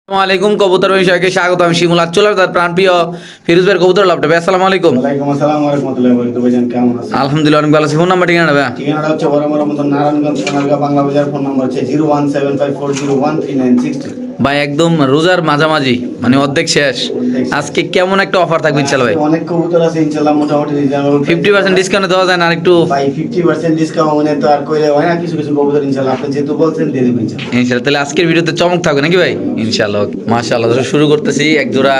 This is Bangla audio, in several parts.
আসসালামাইকুম কবুতর বিষয়কে স্বাগত। আমি শিমুল চলে তার প্রাণপ্রিয় ফিরোজ ভাইয়ের কবুতর লাভটা ভাই। আসসালামু আলাইকুম। ওয়ালাইকুম আসসালাম ওয়া রাহমাতুল্লাহি ওয়া বারাকাতুহু। ভাইজান কেমন আছেন? আলহামদুলিল্লাহ অনেক ভালো আছি। ফোন নাম্বার ঠিকানা ভাই? ঠিকানাটা হচ্ছে বরাবরের মতো নারায়ণগঞ্জ সোনারগাঁ বাংলা বাজার। ফোন নাম্বার হচ্ছে 01754013960। ভাই একদম রোজার মাঝামাঝি মানে অর্ধেক শেষ, আজকে কেমন একটা অফার থাকবে ইনশাআল্লাহ ভাই? অনেক কবুতর আছে ইনশাআল্লাহ, মোটামুটি রিজনেবল 50% ডিসকাউন্ট দেওয়া যায় না? আর একটু ভাই 50% ডিসকাউন্ট তো আর কইলে হয় না। কিছু কিছু কবুতর ইনশাআল্লাহ আপনি যেহেতু বলছেন দিয়ে দেব ইনশাআল্লাহ। ইনশাআল্লাহ। তাহলে আজকের ভিডিওতে চমক থাকবে নাকি ভাই? ইনশাআল্লাহ মাশাআল্লাহ। শুরু করতেছি এক জোড়া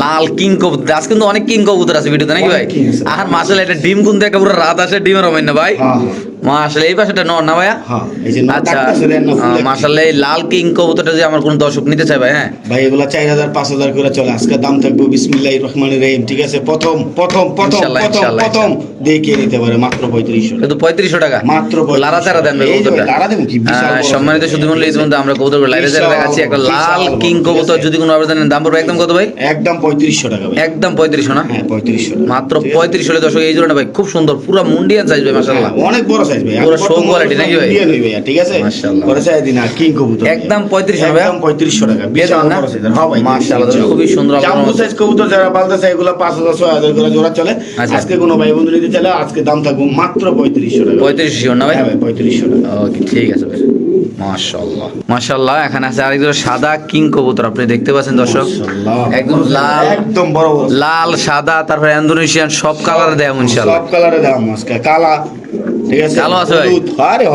লাল কিং কবুতর। আজকে কিন্তু অনেক কিং কবুতর আছে ভিডিওতে নাকি ভাই? অনেক king আছে। আর মাশাআল্লাহ এটা ডিম গুন দেখা পুরো রাত আসে ডিমের হবে না ভাই? হ্যাঁ মাশাআল্লাহ। এই পাশেটা নর না ভাইয়া? হ্যাঁ, এই যে আচ্ছা নাটকটা দেন না ফুল। মাশাআল্লাহ। এই লাল কিং কবুতরটা যে আমার কোন দর্শক নিতে চায় ভাই, হ্যাঁ ভাই এগুলা 4000 5000 করে চলে। আজকে দাম থাকবে বিসমিল্লাহির রহমানির রহিম, ঠিক আছে? প্রথম প্রথম প্রথম ইনশাআল্লাহ, প্রথম ইনশাআল্লাহ, প্রথম দেখে নিতে পারে মাত্র 3500 শুধু 3500 টাকা মাত্র লারা চারা দেন ভাই এই যে কবুতরটা। লারা দেন কি বিশাল বড় সম্মানিত সাইজ। সুধী মণ্ডলী, ইতিমধ্যে আমরা কবুতর লাইভে যারা দেখাচ্ছি একটা লাল বিশাল কিং বড়, কবুতর। ঠিক আছে? যদি কোনো আবেদন নেন দাম পড়বে একদম কত ভাই? একদম 3500 টাকা ভাই। একদম 3500 না? হ্যাঁ 3500 টাকা। মাত্র ঠিক আছে? 3500 হলে দর্শক এই জোড়াটা ভাই খুব সুন্দর, পুরো মুন্ডিয়ান সাইজ ভাই মাশাআল্লাহ। হ্যাঁ, অনেক বড় সাইজ ভাই। পুরো show quality নাকি ভাই? দিয়ে নই ভাই, ঠিক আছে? মাশাআল্লাহ। পরে চাই দিন আর কিং কবুতর একদম 3500 ভাই? একদম 3500 টাকা। বিশাল না? বড় সাইজ। হ্যাঁ ভাই মাশাআল্লাহ, খুবই সুন্দর। জাম্বো সাইজ কবুতর যারা পালতে চায় এগুলো 5000 6000 করে জোড়া চলে। আচ্ছা। আজকে কোনো ভাই বন্ধু নিতে চাইলে আজকে দাম থাকবে মাত্র 3500 টাকা। 3500 না ভাই? হ্যাঁ ভাই 3500 টাকা। ওকে ঠিক আছে ভাই। মাশাআল্লাহ মাশাআল্লাহ। এখানে আছে আরেক জোড়া সাদা কিং কবুতর, আপনি দেখতে পাচ্ছেন দর্শক। মাশাআল্লাহ। একদম লাল, একদম বড় বড় লাল সাদা তারপরে ইন্দোনেশিয়ান সব কালারে দেয় ইনশাআল্লাহ। সব কালারে দাম আজকে কালা, ঠিক আছে? কালো আছে ভাই? হলুদ, আরে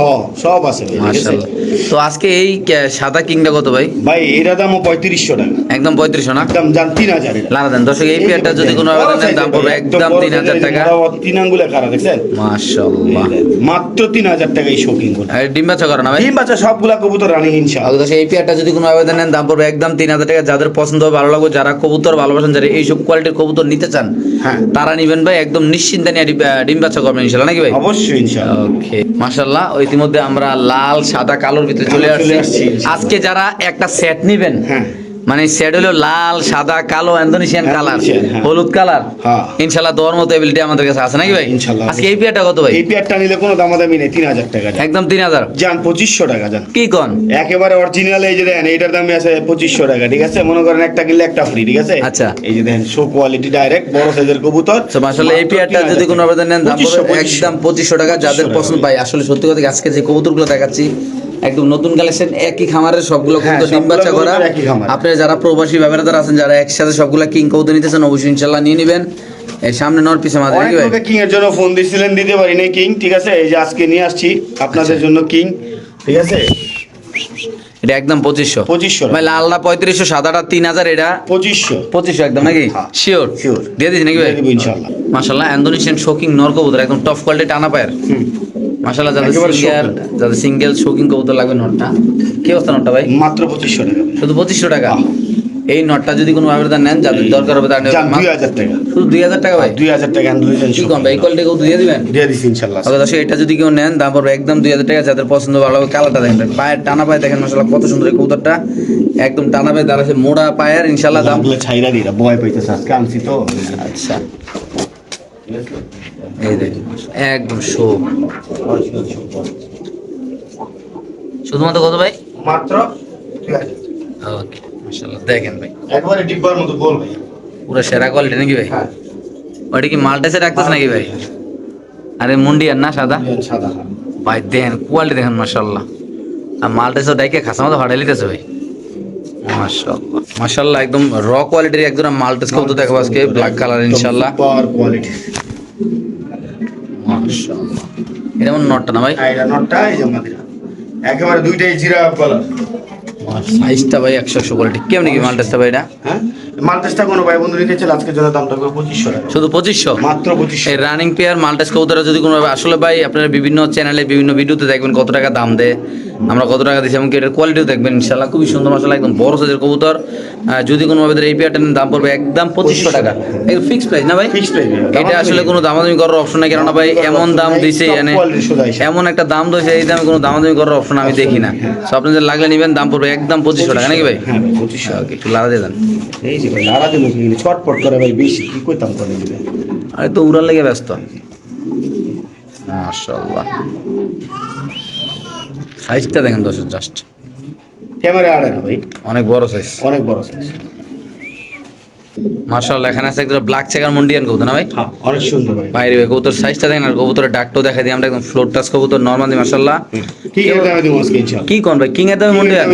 সব আছে ভাই, ঠিক আছে? মাশাআল্লাহ। তো আজকে এই সাদা কিংটা কত ভাই? ভাই এর দামও 3500 টাকা। একদম 3500 না? একদম জান 3000 এর। লারা দেন দর্শক। এই পেয়ারটা যদি কোনো আবেদন নেন দাম পড়বে একদম 3000 টাকা। তিন আঙ্গুলে খাড়া দেখছেন? মাশাআল্লাহ। মাত্র 3000 টাকা এই শৌখিন গুলো। আর ডিম বাচ্চা করে না ভাই? ডিম বাচ্চা সবগুলা কবুতর রানিং ইনশাআল্লাহ। দর্শক এই পেয়ারটা যদি কোনো আবেদন নেন দাম পড়বে একদম 3000 টাকা। যাদের পছন্দ হবে, ভালো লাগবে, যারা কবুতর ভালোবাসেন, যারা এইসব কোয়ালিটির কবুতর নিতে চান, হ্যাঁ তারা নিবেন ভাই। একদম নিশ্চিন্তে নিয়ে ডিম বাচ্চা করবেন ইনশাআল্লাহ নাকি ভাই? অবশ্যই ইনশাআল্লাহ। ওকে মাশাআল্লাহ। ইতিমধ্যে আমরা লাল সাদা কালোর ভিতরে চলে আসছি। আজকে যারা একটা সেট নিবেন, হ্যাঁ মানে সেট হলো লাল সাদা কালো ইন্দোনেশিয়ান কালার ইন্দোনেশিয়ান, হ্যাঁ। হলুদ কালার, হ্যাঁ। ইনশাআল্লাহ দেওয়ার মতো এবিলিটি আমাদের কাছে আছে নাকি ভাই? ইনশাআল্লাহ। আজকে এই পেয়ারটা কত ভাই? এই পেয়ারটা নিলে কোনো দামাদামি নেই, 3000 টাকা জান। একদম 3000। জান 2500 টাকা জান। কি কোন? একেবারে অরিজিনাল। এই যে দেখেন এটার দাম আছে 2500 টাকা, ঠিক আছে? মনে করেন একটা কিনলে একটা ফ্রি, ঠিক আছে? আচ্ছা। এই যে দেখেন শো কোয়ালিটি ডাইরেক্ট বড় সাইজের কবুতর। তো মাশাআল্লাহ এই পেয়ারটা যদি কোনো আবেদন নেন দাম পড়বে 2500 একদম 2500 টাকা। যাদের 2500 পছন্দ ভাই, আসলে সত্যি কথা আজকে যে কবুতরগুলো দেখাচ্ছি একদম নতুন কালেকশন, একই খামারের সবগুলো হ্যাঁ, কবুতর ডিম সবগুলো বাচ্চা করা। কবুতর একই খামার। আপনারা যারা প্রবাসী ভাইরা যারা আছেন, যারা একসাথে সবগুলা কিং কবুতর নিতেছেন, অবশ্যই ইনশাআল্লাহ নিয়ে নেবেন। এই সামনে নর পিছে মাঝে অনেক নাকি ভাই? লোকে কিং এর জন্য ফোন দিছিলেন, দিতে পারি নাই কিং, ঠিক আছে? এই যে আজকে নিয়ে আসছি আপনাদের জন্য কিং, ঠিক আছে? এটা একদম 2500। 2500 ভাই লালটা 3500, সাদাটা 3000, এটা 2500 একদম নাকি? হ্যাঁ। Sure Sure। দিয়ে দিচ্ছি নাকি ভাই? দিয়ে দিব ইনশাআল্লাহ। মাশাআল্লাহ ইন্দোনেশিয়ান শোকিং নর কবুতর, একদম টপ কোয়ালিটি টানা পায়ের। মাশাআল্লাহ। যাদের একেবারে সিঙ্গেল শোকিং কবুতর লাগবে নটটা, কি অবস্থা নটটা ভাই? মাত্র 2500 টাকা ভাই। শুধু 2500 টাকা। এই নটটা যদি কোনো আবেদন নেন, যাদের দরকার হবে তার জান 2000 টাকা। শুধু 2000 টাকা ভাই? 2000 টাকা ইন্দোনেশিয়ান কি কোন ভাই? এই কোয়ালিটি কেউ দিয়ে দিবেন? দিয়ে দিছি ইনশাআল্লাহ। ওকে দর্শক, এটা যদি কেউ নেন দাম পড়বে একদম 2000 টাকা। যাদের পছন্দ ভালো হবে, কালারটা দেখেন, পায়ের টানা পায়ে দেখেন মাশাআল্লাহ কত সুন্দর এই কবুতরটা। একদম টানা পায়ে দাঁড়াচ্ছে, মোড়া পায়ের, ইনশাআল্লাহ দাম। দামগুলো ছাইরা দিরা ভয় পাইতেছে আজকে আনছি তো। আচ্ছা এই দেখুন একদম শো। শুধুমাত্র কত ভাই? মাত্র 2000। ওকে মাশাআল্লাহ। দেখেন ভাই একবারে ডিব্বার মতো গোল ভাই। পুরো সেরা কোয়ালিটি নাকি ভাই? হ্যাঁ ওইটা কি মাল্টেসে রাখতেছে নাকি ভাই? আরে মুন্ডিয়ান না সাদা সাদা। ভাই? দেখেন কোয়ালিটি দেখেন মাশাআল্লাহ। আর মাল্টেসও ডাইকে খাসা মতো ফাটাই লিতেছে ভাই। মাশাআল্লাহ মাশাআল্লাহ। একদম র কোয়ালিটির একদম মাল্টেস কবুতর দেখাবো আজকে, ব্ল্যাক কালার ইনশাআল্লাহ। Super quality. মাশাআল্লাহ। এটা মনে নটটা না ভাই? আইরা নটটা এই যে মাদিরা। একেবারে দুইটাই জিরা কালার। সাইজটা ভাই 100 কোয়ালিটি। কেমন কি মাল্টেসটা ভাই এটা? হ্যাঁ মাল্টেসটা কোনো ভাই বন্ধু নিতে চাইলে আজকের জন্য দামটা হবে 2500 টাকা। শুধু 2500? মাত্র 2500। এই রানিং পেয়ার মাল্টেস কবুতরটা যদি কোনো আসলে ভাই আপনারা বিভিন্ন চ্যানেলে বিভিন্ন ভিডিওতে দেখবেন কত টাকা দাম দেয়, আমরা কত টাকা দিচ্ছি, এমনকি এটার কোয়ালিটিও দেখবেন ইনশাআল্লাহ। খুবই সুন্দর মাশাআল্লাহ, একদম বড় সাইজের কবুতর। যদি কোনো ভাবে এই পেয়ারটার দাম পড়বে একদম 2500 টাকা। এই ফিক্স প্রাইস না ভাই? Fixed price. এটা আসলে কোনো দামাদামি করার অপশন নাই, কেননা ভাই এমন দাম দিছে, মানে এমন একটা দাম দিয়েছে, এই দামে কোনো দামাদামি করার অপশন আমি দেখি না। সো আপনি যে লাগলে নেবেন দাম পড়বে একদম 2500 টাকা নাকি ভাই? হ্যাঁ 2500। ওকে একটু লাড়া দিয়ে দেন। এই যে ভাই লারা দিন কি ছটপট করে ভাই বেশি কি কইতাম করে দিবে। আরে তো উড়ার লেগে ব্যস্ত। মাশাআল্লাহ সাইজটা দেখেন দর্শক জাস্ট। ক্যামেরা আড়ে না ভাই, অনেক বড় সাইজ। অনেক বড় সাইজ। মাশাআল্লাহ, এখানে আছে একটা ব্ল্যাক চেকার মুন্ডিয়ান কবুতর না ভাই? হ্যাঁ, অনেক সুন্দর ভাই। বাইরে ভাই কবুতর সাইজটা দেখেন, আর কবুতরের ডাকটাও দেখা দিই আমরা, একদম ফ্লোর টাচ কবুতর নরমালি মাশাআল্লাহ। কি এর দামে দেবো আজকে ইনশাআল্লাহ? কি কোন ভাই, কিং এর দামে মুন্ডিয়ান?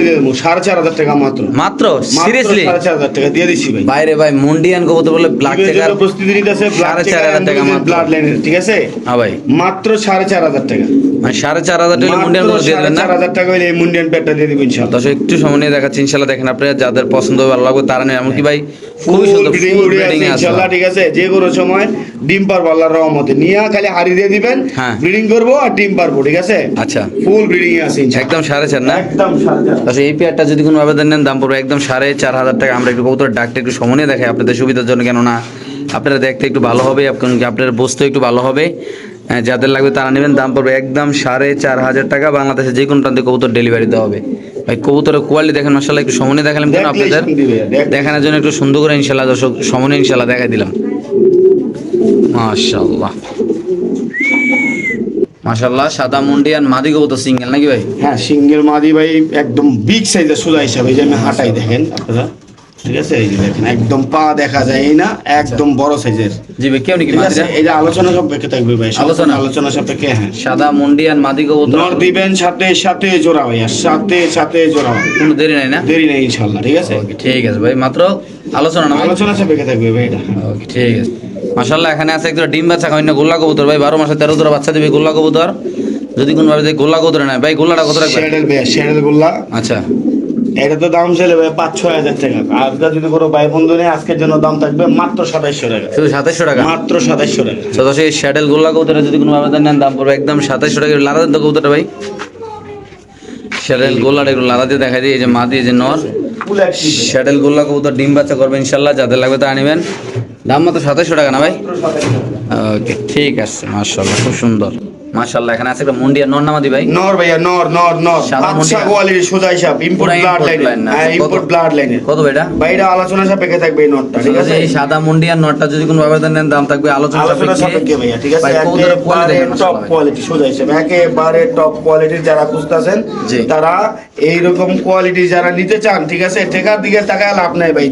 4,500 টাকা মাত্র। মাত্র সিরিয়াসলি 4,500 টাকা দিয়ে দিচ্ছি ভাই। বাইরে ভাই মুন্ডিয়ান কবুতর বলে ব্ল্যাক ঈদের চেকার জন্য প্রস্তুতি নিতেছে, ব্লাড 4,500 টাকা মাত্র। ব্লাড লাইনের, ঠিক আছে? হ্যাঁ ভাই, মাত্র 4,500 টাকা। মানে 4,500 টাকা মুন্ডিয়ান কবুতর দিয়ে দেবেন না? 4,500 টাকা হইলে এই মুন্ডিয়ান প্যাডটা দিয়ে দিব ইনশাআল্লাহ। দর্শক একটু সময় নিয়ে দেখাচ্ছি ইনশাআল্লাহ। দেখেন আপনারা যাদের পছন্দ হবে ভালো লাগবে তারা নেন, এমনকি ভাই খুবই ফুল সুন্দর ব্রিডিং ফুল উড়ে ব্রিডিং আছে আছে ইনশাআল্লাহ, ঠিক আছে? যে কোনো সময় ডিম পারবো আল্লাহর রহমতে, নিয়া খালি হাড়ি দিয়ে দিবেন, হ্যাঁ। ব্রিডিং করবো আর ডিম পারবো, ঠিক আছে? আচ্ছা, ফুল ব্রিডিং এ আছে ইনশাআল্লাহ। একদম 4.5 না? একদম 4,500। আচ্ছা, এই পেয়ারটা যদি কোনো আবেদন নেন দাম পড়বে একদম 4,500 টাকা। আমরা একটু কবুতরের ডাকটা একটু সময় নিয়ে দেখাই আপনাদের সুবিধার জন্য, কেননা আপনারা দেখতে একটু ভালো হবে, আপনার বুঝতে একটু ভালো হবে। যাদের লাগবে তারা নেবেন, দাম পড়বে একদম 4,500 টাকা। বাংলাদেশে যে কোনো প্রান্তে কবুতর ডেলিভারি দেওয়া হবে। ভাই কবুতরের কোয়ালিটি দেখেন মাশাআল্লাহ, একটু সময় নিয়ে দেখালাম কেন দেখলেই আপনাদের শান্তি ভাইয়া, দেখলেই। দেখানোর জন্য, একটু সুন্দর করে ইনশাআল্লাহ দর্শক সময় নিয়ে ইনশাআল্লাহ দেখাই দিলাম। মাশাআল্লাহ মাশাআল্লাহ, সাদা মুন্ডিয়ান মাদি কবুতর সিঙ্গেল নাকি ভাই? হ্যাঁ, সিঙ্গেল মাদি ভাই, একদম বিগ সাইজের সোজা হিসাবে, এই যে আমি হাঁটাই দেখেন আপনারা, ঠিক আছে? এই যে দেখেন একদম পা দেখা যায় এই না, একদম বড় সাইজের। জি ভাই, কেউ নাকি ঠিক আছে, মাদিটা? এটা আলোচনা সাপেক্ষে থাকবে ভাই, আলোচনা সাপেক্ষে। হ্যাঁ, সাদা মুন্ডিয়ান মাদি কবুতর, নর দিবেন সাথে সাথে জোড়া ভাইয়া, সাথে সাথে জোড়া, কোনো দেরি নাই না? দেরি নেই ইনশাআল্লাহ, ঠিক আছে? ওকে, ঠিক আছে ভাই, মাত্র আলোচনা না ভাই? আলোচনা সাপেক্ষে থাকবে ভাই এটা। ওকে, ঠিক আছে। মাশাআল্লাহ, এখানে আছে একটা ডিম বাচ্চা খাওয়ানো গোল্লা কবুতর ভাই, 12 মাসে 13 জোড়া বাচ্চা দিবে গোল্লা কবুতর। যদি কোনো ভাবে গোল্লা কবুতর না ভাই, গোল্লাটা কত রাখবেন? শ্যাডেল ভাইয়া, শ্যাডেল গোল্লা, আচ্ছা, এটা তো দাম ছিল ভাই 5-6 হাজার টাকা। আর যদি কোনো ভাই বন্ধু নেই, আজকের জন্য দাম থাকবে মাত্র 2700 টাকা। শুধু 2700 টাকা? মাত্র 2700 টাকা। তো দর্শক, এই শ্যাডেল গোল্লা কবুতরে যদি কোনো আবেদন নেন দাম পড়বে একদম 2700 টাকা। লারা দেন তো কবুতরটা ভাই, শ্যাডেল গোল্লাটা একটু লারা দিয়ে দেখা দিই। এই যে মাদি, এই যে নর, ফুল অ্যাক্টিভ শ্যাডেল গোল্লা কবুতর ডিম বাচ্চা করবে ইনশাআল্লাহ। যাদের লাগবে তা নেবেন, দাম মাত্র 2700 টাকা না ভাই? ওকে, ঠিক আছে। মাশাআল্লাহ, খুব সুন্দর। মাশাআল্লাহ, এখানে আছে একটা মুন্ডিয়া নর নামাদি ভাই, নর ভাইয়া, নর নর নর সাদা বাচ্চা মুন্ডিয়া। কোয়ালিটির সোজা হিসাব, ইম্পোর্ট পুরা ব্লাড import line লাইন। না? হ্যাঁ, কত? ইম্পোর্ট ব্লাড লাইনের। কত ভাই এটা? ভাই এটা আলোচনা সাপেক্ষে থাকবে এই নটটা, ঠিক আছে? এই সাদা মুন্ডিয়ান নটটা যদি কোনো আবেদন নেন দাম থাকবে আলোচনা আলোচনা সাপেক্ষে ভাইয়া, ঠিক আছে? ভাই কবুতরের কোয়ালিটি একেবারে দেখেন টপ মাশাআল্লাহ ভাই। কোয়ালিটি সোজা হিসাব, একেবারে টপ কোয়ালিটির যারা খুঁজতেছেন, জি। তারা এইরকম কোয়ালিটি যারা নিতে চান, ঠিক আছে? টেকার দিকে তাকায় লাভ নাই ভাই,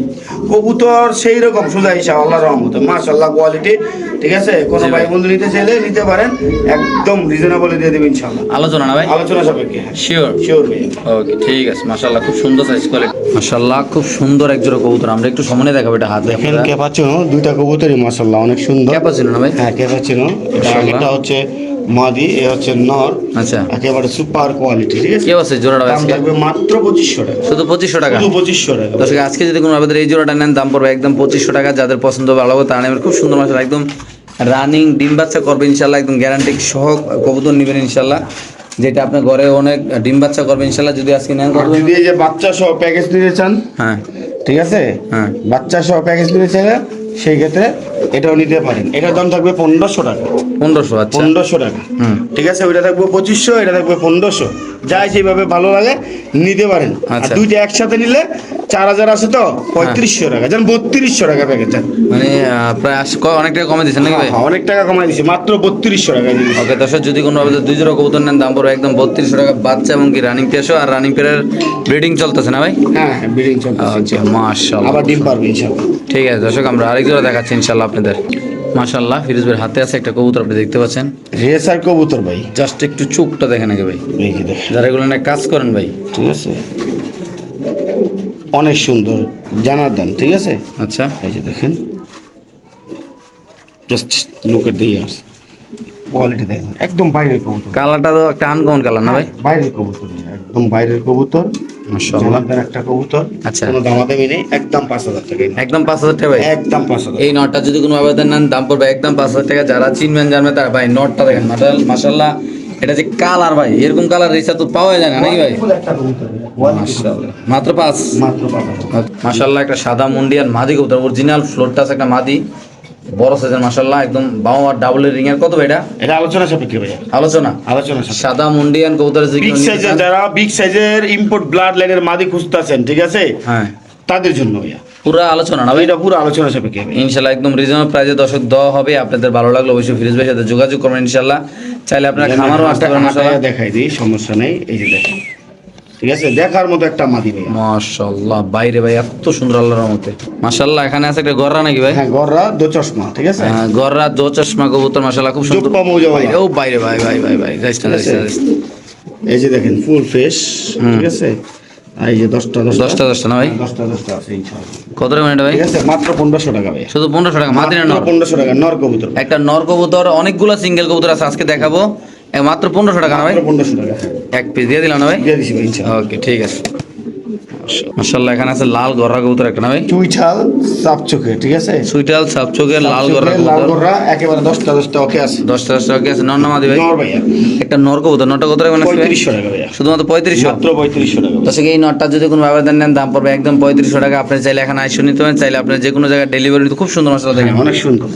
কবুতর সেই রকম সোজা হিসাব আল্লাহর রহমতে মাশাআল্লাহ কোয়ালিটি, ঠিক আছে? কোনো জি ভাই ভাই। বন্ধু নিতে চাইলে নিতে পারেন, একদম রিজনেবল দিয়ে দেবেন ইনশাআল্লাহ। আলোচনা না ভাই? আলোচনা সাপেক্ষে, হ্যাঁ শিওর? শিওর ভাইয়া। ওকে, ঠিক আছে। মাশাআল্লাহ, খুব সুন্দর সাইজ কোয়ালিটি। মাশাআল্লাহ, খুব সুন্দর এক জোড়া কবুতর। আমরা একটু সামনে দেখাবো এটা হাতে। দেখেন ক্যাপাচিনো, দুইটা কবুতরই মাশাআল্লাহ অনেক সুন্দর। ক্যাপাচিনো না ভাই? হ্যাঁ, ক্যাপাচিনো। এটা মাশাআল্লাহ। এটা হচ্ছে মাদি, এ হচ্ছে নর, আচ্ছা, একেবারে সুপার কোয়ালিটি, ঠিক আছে? কি আছে জোড়াটা দাম আজকে? থাকবে মাত্র 2500 টাকা। শুধু 2500 টাকা? শুধু 2500 টাকা। দর্শক, আজকে যদি কোনো আবেদন এই জোড়াটা নেন দাম পড়বে একদম 2500 টাকা। যাদের পছন্দ ভালো হবে তারা নেবেন। খুব সুন্দর মাশাআল্লাহ, একদম রানিং ডিম বাচ্চা করবে ইনশাআল্লাহ, একদম গ্যারান্টি সহ কবুতর নেবেন ইনশাআল্লাহ, যেটা আপনার ঘরে অনেক ডিম বাচ্চা করবে ইনশাআল্লাহ। যদি আজকে নেন আর করবেন। যদি এই যে বাচ্চা সহ প্যাকেজ নিতে চান, হ্যাঁ ঠিক আছে? হ্যাঁ, বাচ্চা সহ প্যাকেজ নিতে চাইলে সেই ক্ষেত্রে এটাও নিতে পারেন। এটার দাম থাকবে 1500 টাকা। 1500? আচ্ছা, 1500 টাকা, হুম, ঠিক আছে? ওইটা থাকবে 2500, এটা থাকবে 1500। যাই যেভাবে ভালো লাগে নিতে পারেন। আর আচ্ছা। দুইটা একসাথে নিলে 4000 আছে তো 3500 টাকা, যেন 3200 টাকা প্যাকেজ। মানে প্রায় অনেক টাকা কমে দিচ্ছেন নাকি ভাই? অনেক টাকা কমাই দিছি, মাত্র 3200 টাকা দিয়েছি। ওকে দর্শক, যদি কোনো আবেদন 2 জোড়া কবুতর নেন দাম পড়বে একদম 3200 টাকা। বাচ্চা এবং কি রানিং পেয়ারও, আর রানিং পেয়ারের ব্রিডিং চলতেছে না ভাই? হ্যাঁ হ্যাঁ, ব্রিডিং চলতেছে। ওকে, মাশাআল্লাহ। আবার ডিম পারবে ইনশাআল্লাহ। ঠিক আছে দর্শক, আমরা আরেক জোড়া দেখাচ্ছি ইনশাআল্লাহ আপনাদের। মাশাআল্লাহ, ফিরোজ ভাইয়ের হাতে আছে একটা কবুতর, আপনি দেখতে পাচ্ছেন। রেসার কবুতর ভাই, জাস্ট একটু চোখটা দেখেন আগে ভাই, এই যে দেখেন, যারা এগুলো নিয়ে কাজ করেন ভাই। ঠিক আছে? অনেক সুন্দর জানার দান, ঠিক আছে? আচ্ছা, এই যে দেখেন, just look at the years, quality দেখেন, একদম বাইরের কবুতর। কালারটা তো একটা আনকমন কালার না ভাই? বাইরের কবুতর, একদম বাইরের কবুতর, মাশাআল্লাহ। জানার দান একটা কবুতর। আচ্ছা, কোনো দামাদামি নেই, একদম 5000 টাকা। একদম 5000 টাকা ভাই? একদম 5000। এই নটটা যদি কোনো আবেদন নেন দাম পড়বে একদম 5000 টাকা। যারা চিনবেন জানবেন তারা ভাই নটটা দেখেন, মাশাআল্লাহ। এটা যে কালার ভাই, এরকম কালার রেসা তো পাওয়া যায় না নাকি ভাই? ফুল একটা কবুতর, মাশাআল্লাহ, মাত্র 5? মাত্র 5000। মাশাআল্লাহ, একটা সাদা মুন্ডিয়ান মাদি কবুতর, অরিজিনাল ফ্লোর টাচ একটা মাদি, বড় সাইজের মাশাআল্লাহ, একদম বাও আর ডাবলের রিং এর। কত ভাই এটা? এটা আলোচনা সাপেক্ষে ভাই, আলোচনা? আলোচনা সাপেক্ষে। সাদা মুন্ডিয়ান কবুতরের যে বিগ সাইজের, যারা বিগ সাইজের ইম্পোর্ট ব্লাড লাইনের মাদি খুঁজতেছেন, ঠিক আছে? হ্যাঁ, তাদের জন্য ভাইয়া পুরো আলোচনা না ভাই? এটা পুরো আলোচনা সাপেক্ষে ভাই। ইনশাআল্লাহ একদম রিজনেবল প্রাইসে দর্শক দেওয়া হবে। আপনাদের ভালো লাগলে অবশ্যই ফিরোজ ভাইয়ের সাথে যোগাযোগ করবেন ইনশাআল্লাহ। চাইলে আপনারা খামারও আসতে পারেন মাশাআল্লাহ। দেখাই দিই, সমস্যা নেই। এই যে দেখেন, ঠিক আছে, দেখার মতো একটা মাদি ভাইয়া। মাশাআল্লাহ বাইরে ভাই এত সুন্দর আল্লাহর রহমতে। মাশাআল্লাহ এখানে আছে একটা গররা নাকি ভাই? হ্যাঁ, গররা দো চশমা, ঠিক আছে। গররা দো চশমা কবুতর মাশাআল্লাহ খুব সুন্দর। জোপ্পা মৌজা ভাই। ও বাইরে ভাই ভাই ভাই ভাই গাইস না গাইস না। এই যে দেখেন ফুল ফ্রেশ, ঠিক আছে। আর এই যে 10টা না ভাই? 10টা আছে ইনশাআল্লাহ। কত টাকা এটা ভাই? ঠিক আছে, মাত্র 1500 টাকা ভাই। শুধু 1500 টাকা মাদিনা নর? 1500 টাকা নর কবুতর। একটা নর কবুতর, অনেকগুলো সিঙ্গেল কবুতর আছে আজকে দেখাবো, মাত্র 1500 টাকা না ভাই? 1500 টাকা এক পিস দিয়ে দিলাম না ভাই? দিয়ে দিছি ভাই ইনশাআল্লাহ। ওকে ঠিক আছে। মাশাআল্লাহ এখানে আছে লাল গররা কবুতর একটা না ভাই? চুইঠাল সাপচোকে, ঠিক আছে। সুইটাল সাপচোকের লাল গররা লাল কবুতর। গররা একেবারে 10টা ওকে আছে। 10টা ওকে আছে। নর না মাদি ভাই? নর ভাইয়া। একটা নর কবুতর, নরটা কত টাকা মানে? 3500 টাকা ভাইয়া। শুধুমাত্র 3500? মাত্র 3500 টাকা। দর্শক এই নটটা যদি কোনো ব্যবধান নেন দাম পড়বে একদম 3500 টাকা। আপনি চাইলে এখানে আইসো নিতে পারেন, চাইলে আপনি যে কোনো জায়গায় ডেলিভারি নিতে খুব সুন্দর মশলা দেখেন। অনেক সুন্দর।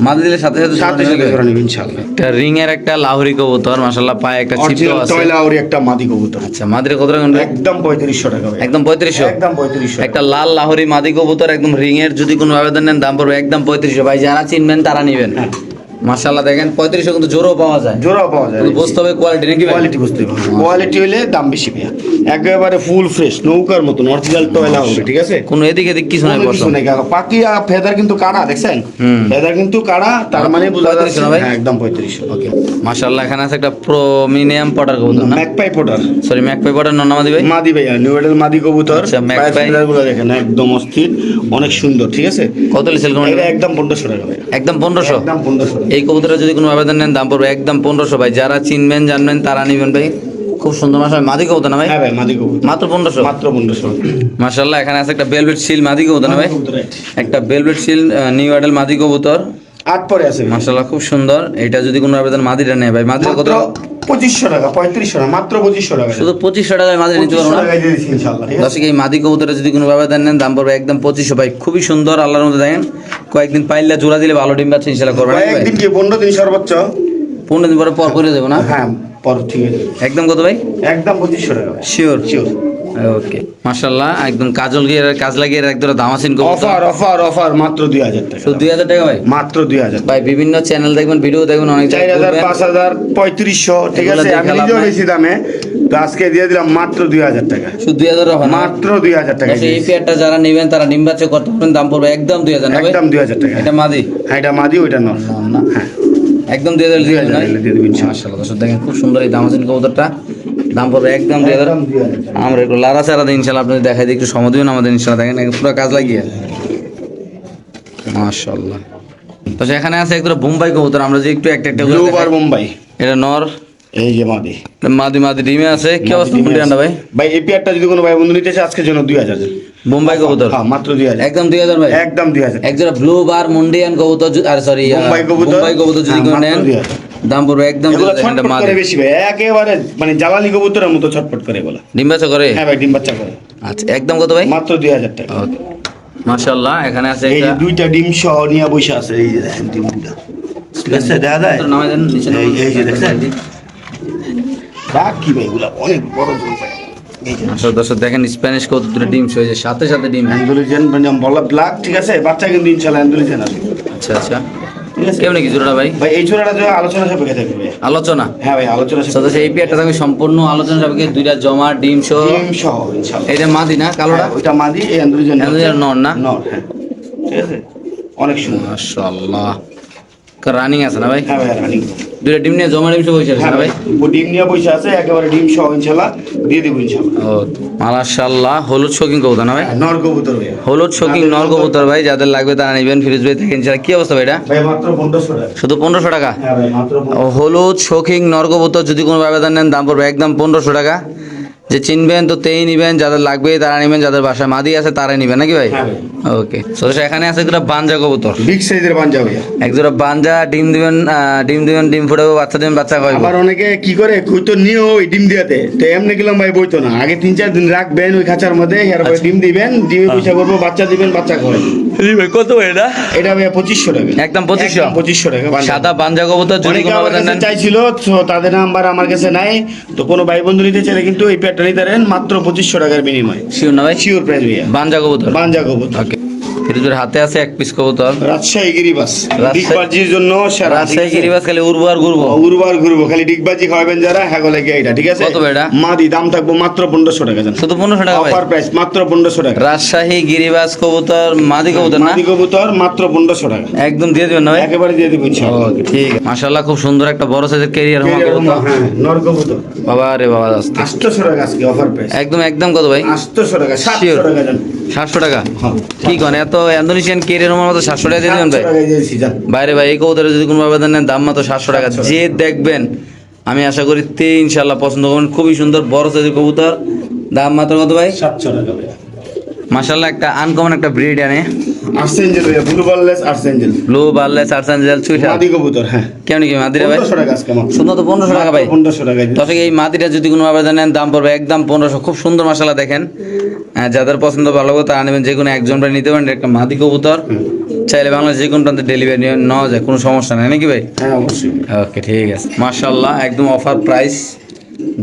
মাদি দিলে সাথে সাথে সাথে জোড়া নিবেন ইনশাআল্লাহ। একটা রিং এর একটা লাহোরি কবুতর মাশাআল্লাহ, পায়ে একটা ছিপও অরিজিনাল আছে। টয়লা ওর একটা মাদি কবুতর। আচ্ছা মাদিরে কত টাকা? একদম 3500 টাকা ভাই। একদম 3500? একদম 3500। একটা লাল লাহোরি মাদি কবুতর একদম রিং এর, যদি কোনো আবেদন নেন দাম পড়বে একদম 3500 ভাই। যারা চিনবেন তারা নেবেন। মাশাআল্লাহ দেখেন 3500 কিন্তু জোরও পাওয়া যায়। জোড়াও পাওয়া যায়। কিন্তু বুঝতে হবে কোয়ালিটি নাকি ভাই? কোয়ালিটি বুঝতে হবে। কোয়ালিটি হলে দাম বেশি ভাইয়া। একেবারে ফুল ফ্রেশ নৌকার মতন অরিজিনাল টয়লা হবে, ঠিক আছে। কোনো এদিক এদিক কিছু নাই কোনো পছন্দ। কিছু নাই কাকা। পাখি আর ফেদার কিন্তু কাড়া, দেখছেন? ফেদার কিন্তু কাড়া, তার মানে বোঝা 3500 যাচ্ছে না ভাই? হ্যাঁ, একদম 3500। ওকে মাশাআল্লাহ এখানে আছে একটা প্রমিনিয়াম পটার কবুতর না? Magpie potter. Sorry magpie Potter নর না মাদি ভাই? মাদি ভাইয়া, নিউ এডেল মাদি কবুতর। আচ্ছা, ম্যাকপাই। ফেদার গুলো দেখেন একদম অস্থির, অনেক সুন্দর, ঠিক আছে। কত লিসেল কোন? এটা একদম 1500 টাকা ভাই। একদম 1500? একদম 1500 টাকা। এই কবুতরের যদি কোনো আবেদন নেন দাম পড়বে একদম 1500 ভাই। যারা চিনবেন জানবেন তারা নেবেন ভাই। খুব সুন্দর মাশাআল্লাহ মাদি কবুতর না ভাই? হ্যাঁ ভাই, মাদি কবুতর মাত্র 1500? মাত্র 1500। মাশাআল্লাহ এখানে আছে একটা বেলভেট সিল মাদি কবুতর না ভাই? কবুতর একটা বেলভেট সিল নিউ এডেল মাদি কবুতর 8 পরে আছে ভাই। মাশাআল্লাহ খুব সুন্দর। এটা যদি কোনো আবেদন মাদিটা নেয় ভাই, মাদিটা কত? মাত্র 2500 টাকা, 3500 না, মাত্র 2500 টাকা। শুধু 2500 টাকায় মাদি নিতে পারবো 2500 না? টাকায় দিয়ে দিচ্ছি ইনশাআল্লাহ, ঠিক আছে। দর্শক এই মাদি কবুতরে যদি কোনো আবেদন নেন দাম পড়বে একদম 2500 ভাই। খুবই সুন্দর আল্লাহর মধ্যে দেখেন, কয়েকদিন পাইলে জোড়া দিলে ভালো ডিম বাচ্চা ইনশাআল্লাহ করবেন ভাই ভাই। একদিন কি 15 দিন সর্বোচ্চ? 15 দিন পরে পর করে দেবো না? হ্যাঁ, পর ঠিক আছে। একদম কত ভাই? একদম 2500 টাকা ভাই। শিওর? শিওর। ওকে মাশাআল্লাহ একদম কাজল গিয়ে কাজ লাগিয়ে একদম দামাসিন কবুতর। অফার মাত্র 2000 টাকা। শুধু 2000 টাকা ভাই? মাত্র 2000 ভাই বিভিন্ন চ্যানেল দেখবেন, ভিডিও দেখবেন, অনেক 4000, 5000, 3500, ঠিক এগুলো আছে। দেখে আমি লাভ নিজেও নাই। বেশি দামে, তো আজকে দিয়ে দিলাম মাত্র 2000 টাকা। শুধু 2000 টাকা? মাত্র 2000 টাকা। এই পেয়ারটা যারা নেবেন তারা ডিম বাচ্চা করতে পারবেন, দাম পড়বে একদম 2000 না ভাই? একদম 2000 টাকা। এটা মাদি? হ্যাঁ, এটা মাদি, ওইটা নর। না হ্যাঁ, একদম 2000 দিয়ে দেবেন? 2000 দিয়ে দেবেন ইনশাআল্লাহ। মাশাআল্লাহ দর্শক দেখেন খুব সুন্দর এই দামাসিন কবুতরটা, দাম পড়বে একদম 2000। একদম 2000 টাকা। আমরা একটু লারা চারা দিই ইনশাআল্লাহ, আপনাদের দেখাই দিই, একটু সময় দিবেন আমাদের ইনশাআল্লাহ। দেখেন পুরো কাজ লাগিয়ে মাশাআল্লাহ। তো এখানে আছে একটা বোম্বাই কবুতর, আমরা যে একটু একটা করে ব্লু দেখাই। বার মুম্বাই। এটা নর, এই যে মাদি। মাদি মাদি ডিমে আছে। কি অবস্থা মুন্ডিয়ানটা ভাই? ভাই এই পেয়ারটা যদি কোনো ভাই বন্ধু নিতে চায় আজকের জন্য 2000। বোম্বাই কবুতর? হ্যাঁ, মাত্র 2000। একদম 2000 ভাই? একদম 2000। একজোড়া ব্লু বার মুন্ডিয়ান কবুতর আর সরি বোম্বাই কবুতর। বোম্বাই কবুতর যদি হ্যাঁ, কেউ মাত্র নেন 2000। দাম পড়বে একদম এগুলো 2000। এটা ছটফট মাদি করে বেশি ভাই, একেবারে মানে জ্বালানি কবুতরের মতো ছটফট করে এগুলো। ডিম বাচ্চা করে? হ্যাঁ ভাই, ডিম বাচ্চা করে। আচ্ছা একদম কত ভাই? মাত্র 2000 টাকা। ওকে মাশাআল্লাহ এখানে আছে এই যে একটা দুইটা ডিম সহ নিয়ে বসে আছে, এই যে দেখেন ডিম দুইটা। ঠিক আছে, দেখা যায়? নামাই দেন নিচে নামাই এই যে দেন। দেখছেন? রাখ কি ভাই, এগুলা অনেক বড় জোর ভাই। এই যে আসলে দর্শক দেখেন স্প্যানিশ কবুতর দুটো ডিম হয়ে যায় সাথে সাথে ডিম। অ্যান্ডুলিজেন মানে বলা ব্ল্যাক, ঠিক আছে। বাচ্চা কিন্তু ইনশাআল্লাহ অ্যান্ডুলিজেন আছে, আচ্ছা আচ্ছা ঠিক আছে। কেমন কি জোড়াটা ভাই? ভাই এই জোড়াটা যে আলোচনা সাপেক্ষে থাকবে ভাই। আলোচনা? হ্যাঁ ভাই, আলোচনা তো সাপেক্ষে। এই পেয়ারটা থাকবে সম্পূর্ণ আলোচনা সাপেক্ষে, দুইটা জমা ডিম সহ। ডিম সহ ইনশাআল্লাহ। এটা মাদি না কালোটা? হ্যাঁ, ওইটা মাদি, এই অ্যান্ডুলিজেন অ্যান্ডুলিজেন নর না? নর, হ্যাঁ, ঠিক আছে। অনেক সুন্দর। মাশাআল্লাহ রানিং আছে না ভাই? হ্যাঁ ভাই, রানিং। দুইটা ডিম নিয়ে জমা ডিম সহ বসে আছে হ্যাঁ না ভাই, ভাই? ও ডিম নিয়ে বসে আছে, একেবারে ডিম সহ ইনশাআল্লাহ দিয়ে দেবো ইনশাআল্লাহ। ও মাশাআল্লাহ হলুদ শৌকিং কবুতর না ভাই? নর কবুতর ভাই। হলুদ শৌকিং নর কবুতর ভাই, যাদের লাগবে তারা নেবেন। ফিরোজ ভাই থেকে ইনশাআল্লাহ। কি অবস্থা ভাই এটা? ভাই মাত্র 1500 টাকা। শুধু 1500 টাকা? হ্যাঁ ভাই, মাত্র 1500। হলুদ শৌকিং নর কবুতর যদি কোনো আবেদন নেন দাম পড়বে একদম 1500 টাকা। যে চিনবেন তো তেই নিবেন, যাদের লাগবে তারা নেবেন, যাদের বাসায় মাদি আছে তারাই নিবেন নাকি ভাই? হ্যাঁ ভাই। ওকে তো এখানে আছে একটা বাঞ্জা কবুতর, বিগ সাইজের বাঞ্জা ভাইয়া। একজোড়া বাঞ্জা। ডিম দিবেন ডিম ফুটাবো, বাচ্চা দিবেন, বাচ্চা খাওয়াবো। আবার অনেকে কি করে কইতো নিও ওই ডিম দিয়াতে, তো এমনি গেলাম ভাই বইতো না, আগে 3-4 দিন রাখবেন ওই খাঁচার মধ্যে, এরপরে ডিম দিবেন, ডিমে পয়সা করবো, বাচ্চা দিবেন, বাচ্চা খাওয়াবেন। ভাই কত এটা? এটা ভাইয়া 2500 টাকা। একদম 2500? একদম 2500 টাকা বাঞ্জা। সাদা বাঞ্জা কবুতর যদি অনেকে কোনো আমার আবেদন কাছে নেন চাইছিল, তো তাদের নাম্বার আমার কাছে নাই, তো কোনো ভাই বন্ধু নিতে চাইলে কিন্তু এই পেয়ারটা নিতে পারেন মাত্র 2500 টাকার বিনিময়ে। শিওর না ভাই? শিওর প্রাইস ভাইয়া। বাঞ্জা কবুতর? বাঞ্জা কবুতর। ওকে ফিরোজের হাতে আছে এক পিস কবুতর। রাজশাহী গিরিবাস, ডিগবাজির জন্য সেরা। রাজশাহী গিরিবাস খালি উর্বর ঘুরবো। উরবার ঘুরবো, খালি ডিগবাজি খাওয়াবেন যারা, হ্যাঁ গলে গিয়ে এটা, ঠিক আছে? কত ভাই এটা? মাদি দাম থাকবো মাত্র 1500 টাকা জান। শুধু 1500 টাকা ভাই। অফার প্রাইস মাত্র 1500 টাকা। রাজশাহী গিরিবাস কবুতর মাদি কবুতর না? মাদি কবুতর মাত্র 1500 টাকা। একদম দিয়ে দিবেন না ভাই? একেবারে দিয়ে দিব ইনশাআল্লাহ। ওকে ঠিক আছে। মাশাআল্লাহ খুব সুন্দর একটা বড় সাইজের ক্যারিয়ার হওয়া কবুতর। হ্যাঁ, নর কবুতর বাবা রে বাবা, আস্তে 800 টাকা আজকে অফার প্রাইস। একদম কত ভাই? 800 টাকা, 700 Sure. টাকা জান। 700 টাকা? হ্যাঁ, কি কোন এত ইন্দোনেশিয়ান ক্যারিয়ার হওয়ার মতো 700 টাকা দিয়ে দিবেন 700 ভাই? টাকায় দিয়েছি জান। বাইরে ভাই এই কবুতরের যদি কোনো ভাবে দেন দাম মাত্র 700 টাকা। 700 যে দেখবেন আমি আশা করি তে ইনশাআল্লাহ পছন্দ করবেন। খুবই সুন্দর বড় সাইজের কবুতর, দাম মাত্র কত ভাই? 700 টাকা ভাই। মাশাআল্লাহ একটা আনকমন একটা ব্রিড আনে। আর্সেঞ্জেল ভাই, ব্লু বার্লেস আর্সেঞ্জেল। ব্লু বার্লেস আর্সেঞ্জেল চুইটা মাদি কবুতর, হ্যাঁ। কেমন কি মাদিরা ভাই? 1500 টাকা আজকে মাত্র। সুন্দর তো 1500 টাকা ভাই। 1500 টাকা দিন। দর্শক এই মাদিটা যদি কোনো ভাবে নেন দাম পড়বে একদম 1500। খুব সুন্দর মাশাআল্লাহ দেখেন। যাদের পছন্দ ভালো হবে তারা নেবেন, যে কোনো একজন ভাই নিতে পারেন। একটা মাদি কবুতর চাইলে বাংলাদেশ যে কোনো প্রান্তে ডেলিভারি নেওয়া যায়, কোনো সমস্যা নেই নাকি ভাই? হ্যাঁ অবশ্যই। ওকে ঠিক আছে। মাশাআল্লাহ একদম অফার প্রাইস,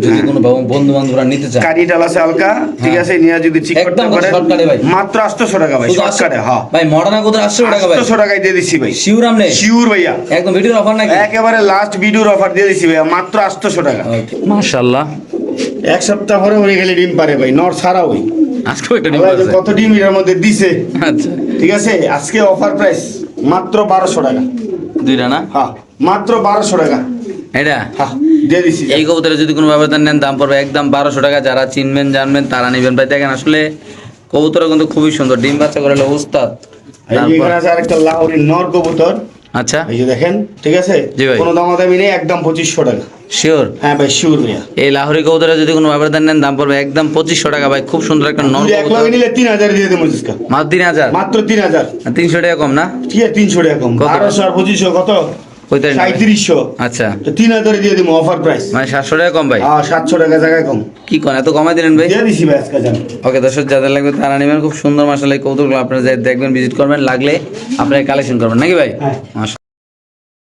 যদি কোনো বন্ধু বান্ধবরা নিতে চায়। কারি ডাল আছে হালকা, ঠিক আছে? নিয়ে যদি ঠিক করতে একদম পারেন শর্টকাটে ভাই। মাত্র 800 টাকা ভাই, শর্টকাটে। হ্যাঁ ভাই মডার্ন কবুতর 800 টাকা ভাই। 800 টাকায় দিয়ে দিচ্ছি ভাই। শিওর আমনে? শিওর ভাইয়া, একদম ভিডিওর অফার নাকি? একেবারে লাস্ট ভিডিওর অফার দিয়ে দিচ্ছি ভাইয়া, মাত্র 800 টাকা। মাশাআল্লাহ এক সপ্তাহ পরে ওই গেলে ডিম পারে ভাই, নর ছাড়া ওই। আজকে একটা ডিম আল্লাহ যে আছে। কত ডিম এর মধ্যে দিছে, আচ্ছা ঠিক আছে? আজকে অফার প্রাইস মাত্র 1200 টাকা। দুইটা না? হ্যাঁ মাত্র 1200 টাকা। এটা হ্যাঁ দিয়ে দিচ্ছি। এই কবুতরে যদি কোনো ভাবে নেন দাম পড়বে একদম 1200 টাকা। যারা চিনবেন জানবেন তারা নেবেন ভাই। দেখেন আসলে কবুতর কিন্তু খুবই সুন্দর, ডিম বাচ্চা করে হলো উস্তাদ। এই যে এখানে আছে আরেকটা লাহোরি নর কবুতর, আচ্ছা এই যে দেখেন, ঠিক আছে? জি ভাই। কোনো দামাদামি নেই, একদম 2500 টাকা। শিওর? হ্যাঁ ভাই শিওর ভাইয়া। এই লাহোরি কবুতরে যদি কোনো ভাবে নেন দাম পড়বে একদম 2500 টাকা ভাই। খুব সুন্দর একটা নর যদি এক কবুতর, লগে নিলে 3000 দিয়ে দেবো জিসকা। মাত্র 3000। মাত্র 3000। 300 টাকা কম না? ঠিক আছে 300 টাকা কম। কত? 1200 আর 2500 কত? 3700। আচ্ছা তো 3000 দিয়ে দেবো অফার প্রাইস। মানে 700 টাকা কম ভাই। হ্যাঁ 700 টাকা জায়গায় কম কি কোন এত কমাই দিলেন ভাই? দিয়ে দিছি ভাই আজকে জান। ওকে দর্শক যাদের লাগবে তারা নেবেন। খুব সুন্দর মাশাআল্লাহ এই কবুতরগুলো আপনারা যাই দেখবেন, ভিজিট করবেন, লাগলে আপনারা কালেকশন করবেন নাকি ভাই? হ্যাঁ।